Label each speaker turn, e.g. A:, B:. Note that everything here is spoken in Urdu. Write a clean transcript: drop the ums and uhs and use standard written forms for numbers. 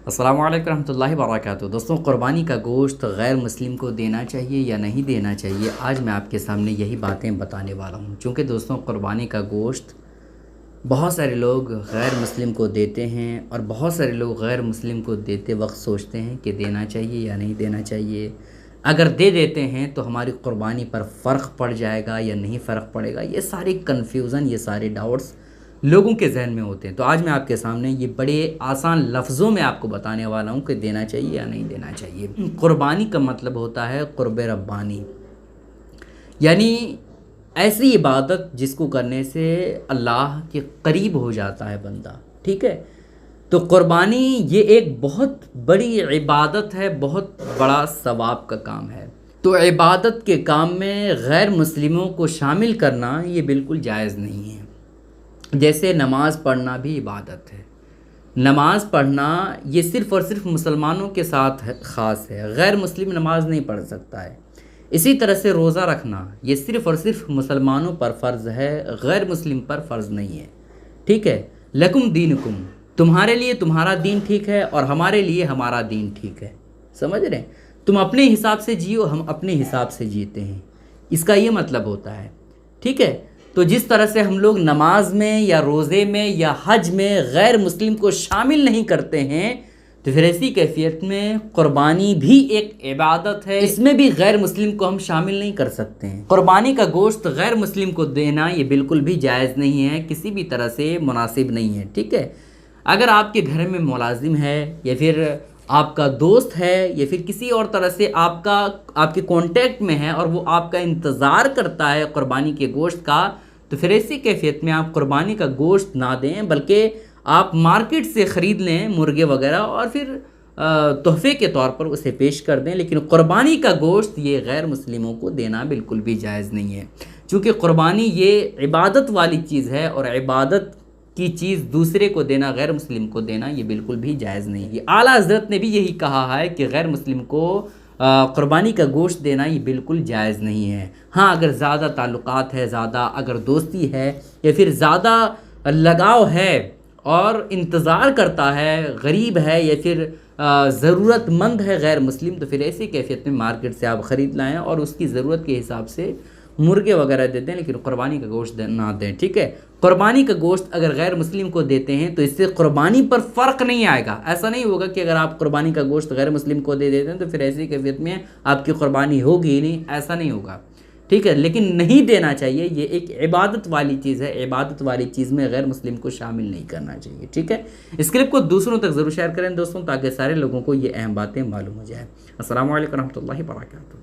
A: السلام علیکم ورحمۃ اللہ وبرکاتہ۔ دوستوں، قربانی کا گوشت غیر مسلم کو دینا چاہیے یا نہیں دینا چاہیے، آج میں آپ کے سامنے یہی باتیں بتانے والا ہوں۔ چونکہ دوستوں، قربانی کا گوشت بہت سارے لوگ غیر مسلم کو دیتے ہیں، اور بہت سارے لوگ غیر مسلم کو دیتے وقت سوچتے ہیں کہ دینا چاہیے یا نہیں دینا چاہیے۔ اگر دے دیتے ہیں تو ہماری قربانی پر فرق پڑ جائے گا یا نہیں فرق پڑے گا، یہ ساری کنفیوژن، یہ سارے ڈاؤٹس لوگوں کے ذہن میں ہوتے ہیں۔ تو آج میں آپ کے سامنے یہ بڑے آسان لفظوں میں آپ کو بتانے والا ہوں کہ دینا چاہیے یا نہیں دینا چاہیے۔ قربانی کا مطلب ہوتا ہے قرب ربانی، یعنی ایسی عبادت جس کو کرنے سے اللہ کے قریب ہو جاتا ہے بندہ، ٹھیک ہے؟ تو قربانی یہ ایک بہت بڑی عبادت ہے، بہت بڑا ثواب کا کام ہے۔ تو عبادت کے کام میں غیر مسلموں کو شامل کرنا یہ بالکل جائز نہیں ہے۔ جیسے نماز پڑھنا بھی عبادت ہے، نماز پڑھنا یہ صرف اور صرف مسلمانوں کے ساتھ خاص ہے، غیر مسلم نماز نہیں پڑھ سکتا ہے۔ اسی طرح سے روزہ رکھنا یہ صرف اور صرف مسلمانوں پر فرض ہے، غیر مسلم پر فرض نہیں ہے، ٹھیک ہے؟ لکم دینکم، تمہارے لیے تمہارا دین ٹھیک ہے اور ہمارے لیے ہمارا دین ٹھیک ہے، سمجھ رہے ہیں؟ تم اپنے حساب سے جیو، ہم اپنے حساب سے جیتے ہیں، اس کا یہ مطلب ہوتا ہے، ٹھیک ہے؟ تو جس طرح سے ہم لوگ نماز میں یا روزے میں یا حج میں غیر مسلم کو شامل نہیں کرتے ہیں، تو پھر ایسی کیفیت میں قربانی بھی ایک عبادت ہے، اس میں بھی غیر مسلم کو ہم شامل نہیں کر سکتے ہیں۔ قربانی کا گوشت غیر مسلم کو دینا یہ بالکل بھی جائز نہیں ہے، کسی بھی طرح سے مناسب نہیں ہے، ٹھیک ہے؟ اگر آپ کے گھر میں ملازم ہے، یا پھر آپ کا دوست ہے، یا پھر کسی اور طرح سے آپ کے کانٹیکٹ میں ہے اور وہ آپ کا انتظار کرتا ہے قربانی کے گوشت کا، تو پھر ایسی کیفیت میں آپ قربانی کا گوشت نہ دیں، بلکہ آپ مارکیٹ سے خرید لیں مرغے وغیرہ، اور پھر تحفے کے طور پر اسے پیش کر دیں۔ لیکن قربانی کا گوشت یہ غیر مسلموں کو دینا بالکل بھی جائز نہیں ہے، چونکہ قربانی یہ عبادت والی چیز ہے، اور عبادت کی چیز دوسرے کو دینا، غیر مسلم کو دینا، یہ بالکل بھی جائز نہیں ہے۔ اعلیٰ حضرت نے بھی یہی کہا ہے کہ غیر مسلم کو قربانی کا گوشت دینا یہ بالکل جائز نہیں ہے۔ ہاں، اگر زیادہ تعلقات ہے، زیادہ اگر دوستی ہے، یا پھر زیادہ لگاؤ ہے اور انتظار کرتا ہے، غریب ہے یا پھر ضرورت مند ہے غیر مسلم، تو پھر ایسی کیفیت میں مارکیٹ سے آپ خرید لائیں اور اس کی ضرورت کے حساب سے مرغے وغیرہ دیتے ہیں، لیکن قربانی کا گوشت نہ دیں، ٹھیک ہے؟ قربانی کا گوشت اگر غیر مسلم کو دیتے ہیں تو اس سے قربانی پر فرق نہیں آئے گا۔ ایسا نہیں ہوگا کہ اگر آپ قربانی کا گوشت غیر مسلم کو دے دیتے ہیں تو پھر ایسی کیفیت میں آپ کی قربانی ہوگی ہی نہیں، ایسا نہیں ہوگا، ٹھیک ہے؟ لیکن نہیں دینا چاہیے، یہ ایک عبادت والی چیز ہے، عبادت والی چیز میں غیر مسلم کو شامل نہیں کرنا چاہیے، ٹھیک ہے؟ اس کلپ کو دوسروں تک ضرور شیئر کریں دوستوں، تاکہ سارے لوگوں کو یہ اہم باتیں معلوم ہو جائیں۔ السلام علیکم ورحمۃ اللہ وبرکاتہ۔